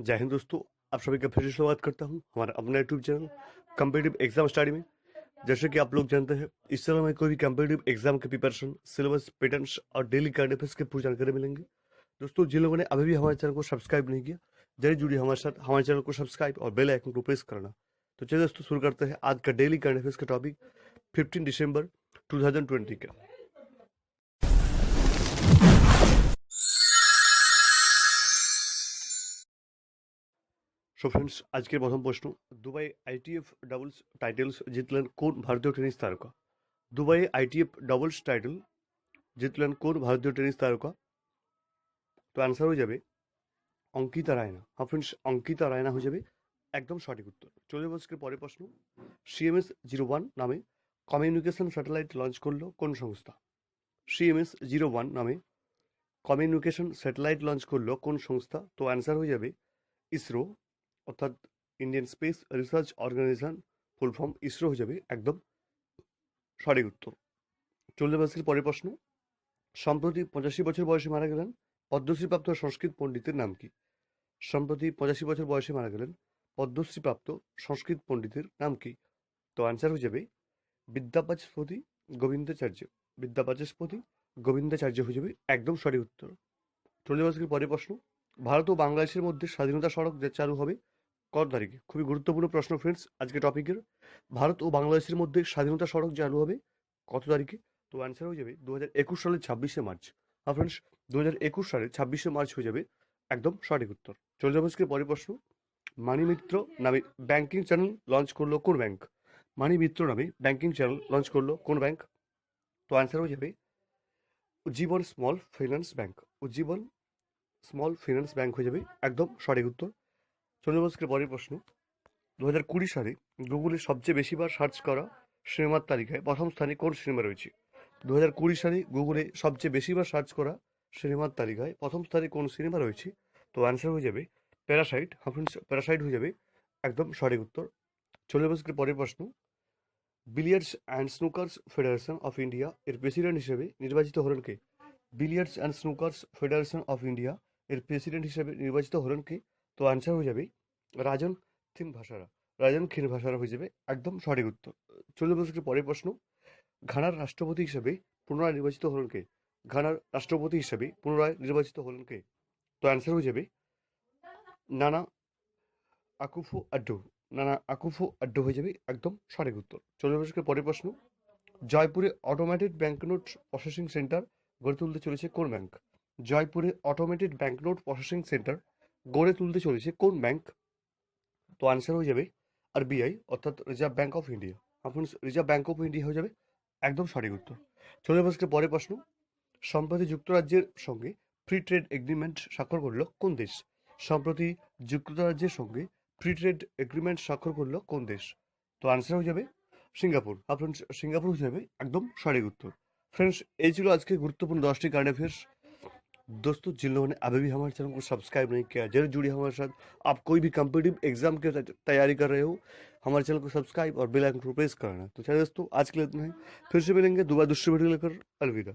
जय हिंद दोस्तों। आप सभी का फिर से स्वागत करता हूं हमारा अपना YouTube channel competitive exam study में। जैसे कि आप लोग जानते हैं, इस चैनल में कोई भी कम्पिटिटिव एग्जाम के प्रिपरेशन, सिलेबस, पैटर्न्स और डेली करंट अफेयर्स की पूरी जानकारी मिलेंगी। दोस्तों, जिन लोगों ने अभी भी हमारे चैनल को सब्सक्राइब नहीं किया, जल्दी जुड़िए हमारे साथ, हमारे चैनल को सब्सक्राइब और बेल आइकन को प्रेस करना। तो चलिए दोस्तों, शुरू करते हैं आज का डेली करंट अफेयर्स का टॉपिक 15 दिसंबर 2020 का। সো ফ্রেন্ডস, আজকের প্রথম প্রশ্ন, দুবাই আইটিএফ ডাবলস টাইটেলস জিতলেন কোন ভারতীয় টেনিস তারকা? দুবাই আইটিএফ ডাবলস টাইটেল জিতলেন কোন ভারতীয় টেনিস তারকা? তো অ্যান্সার হয়ে যাবে অঙ্কিতা রায়না। হ্যাঁ ফ্রেন্ডস, অঙ্কিতা রায়না হয়ে যাবে একদম সঠিক উত্তর। চলে যাবো আজকের পরের প্রশ্ন, CMS-01 নামে কমিউনিকেশন স্যাটেলাইট লঞ্চ করলো কোন সংস্থা? CMS-01 নামে কমিউনিকেশন স্যাটেলাইট লঞ্চ করলো কোন সংস্থা? তো অ্যান্সার হয়ে যাবে ইসরো, অর্থাৎ Indian space research organisation, full form ISRO হয়ে যাবে একদম সঠিক উত্তর। চলে যাবো আজকের পরের প্রশ্ন, সম্প্রতি 85 বছর বয়সে মারা গেলেন পদ্মশ্রীপ্রাপ্ত সংস্কৃত পণ্ডিতের নাম কি? সম্প্রতি 85 বছর বয়সে মারা গেলেন পদ্মশ্রীপ্রাপ্ত সংস্কৃত পণ্ডিতের নাম কি? তো অ্যান্সার হয়ে যাবে বিদ্যাবাচস্পতি গোবিন্দাচার্য। বিদ্যাবাচস্পতি গোবিন্দাচার্য হয়ে যাবে একদম সঠিক উত্তর। চলে যাবো আজকের পরের প্রশ্ন, ভারত ও বাংলাদেশের মধ্যে স্বাধীনতা সড়ক চালু হবে কত তারিখে? খুবই গুরুত্বপূর্ণ প্রশ্ন ফ্রেন্ডস আজকে টপিকের। ভারত ও বাংলাদেশের মধ্যে স্বাধীনতা সড়ক চালু হবে কত তারিখে? তো অ্যান্সার হয়ে যাবে 2021 সালের 26শে মার্চ। হ্যাঁ ফ্রেন্ডস, 2021 সালের 26শে মার্চ হয়ে যাবে একদম সঠিক উত্তর। চলে যাবো আজকে পরের প্রশ্ন, মানি মিত্র নামে ব্যাংকিং চ্যানেল লঞ্চ করলো কোন ব্যাংক? মানি মিত্র নামে ব্যাংকিং চ্যানেল লঞ্চ করলো কোন ব্যাংক? তো অ্যান্সার হয়ে যাবে Ujjivan small finance bank. Ujjivan small finance bank হয়ে যাবে একদম সঠিক উত্তর। চলে যাবো আজকের পরের প্রশ্ন, 2020 সালে গুগলে সবচেয়ে বেশিবার সার্চ করা সিনেমার তালিকায় প্রথম স্থানে কোন সিনেমা রয়েছে? 2020 সালে গুগলে সবচেয়ে বেশিবার সার্চ করা সিনেমার তালিকায় প্রথম স্থানে কোন সিনেমা রয়েছে? তো অ্যান্সার হয়ে যাবে প্যারাসাইট। প্যারাসাইট হয়ে যাবে একদম সঠিক উত্তর। চলে যাবো আজকের পরের প্রশ্ন, billiards and snookers federation of India এর প্রেসিডেন্ট হিসেবে নির্বাচিত হলেন কে? Billiards and snookers federation of India এর প্রেসিডেন্ট হিসেবে নির্বাচিত হলেন কে? তো অ্যান্সার হয়ে যাবে রাজন থিনভাসারা। রাজন খিনভাসারা হয়ে যাবে একদম সঠিক উত্তর। চলে যাবো আজকের পরের প্রশ্ন, ঘানার রাষ্ট্রপতি হিসেবে পুনরায় নির্বাচিত হলেন কে? ঘানার রাষ্ট্রপতি হিসেবে পুনরায় নির্বাচিত হলেন কে? তো অ্যান্সার হয়ে যাবে নানা আকুফো আড্ডু। নানা আকুফো আড্ডু হয়ে যাবে একদম সঠিক উত্তর। চলে যাবো আজকের পরের প্রশ্ন, জয়পুরে অটোমেটেড ব্যাংকনোট প্রসেসিং সেন্টার গড়ে তুলতে চলেছে কোন ব্যাংক? জয়পুরে অটোমেটেড ব্যাংকনোট প্রসেসিং সেন্টার গড়ে তুলতে চলেছে কোন ব্যাংক? তো আনসার হয়ে যাবে আরবিআই, অর্থাৎ রিজার্ভ ব্যাংক অফ ইন্ডিয়া। আপনার রিজার্ভ ব্যাংক অফ ইন্ডিয়া হয়ে যাবে একদম সঠিক উত্তর। চলে যাবো আজকে পরের প্রশ্ন, সম্প্রতি যুক্তরাজ্যের সঙ্গে ফ্রি ট্রেড এগ্রিমেন্ট স্বাক্ষর করলো কোন দেশ? সম্প্রতি যুক্তরাজ্যের সঙ্গে ফ্রি ট্রেড এগ্রিমেন্ট স্বাক্ষর করলো কোন দেশ? তো আনসার হয়ে যাবে সিঙ্গাপুর। আপনার সিঙ্গাপুর হয়ে যাবে একদম सही उत्तर। फ्रेंड्स, এই ছিল আজকে গুরুত্বপূর্ণ 10টি কারেंट अफेयर्स। दोस्तों, जिन लोगों ने अभी भी हमारे चैनल को सब्सक्राइब नहीं किया, जरूर जुड़िए हमारे साथ। आप कोई भी कम्पिटिटिव एग्जाम की तैयारी कर रहे हो, हमारे चैनल को सब्सक्राइब और बेल आइकन को प्रेस करना। तो चलिए दोस्तों, आज के लिए इतना ही। फिर से मिलेंगे दोबारा दूसरी वीडियो लेकर। अलविदा।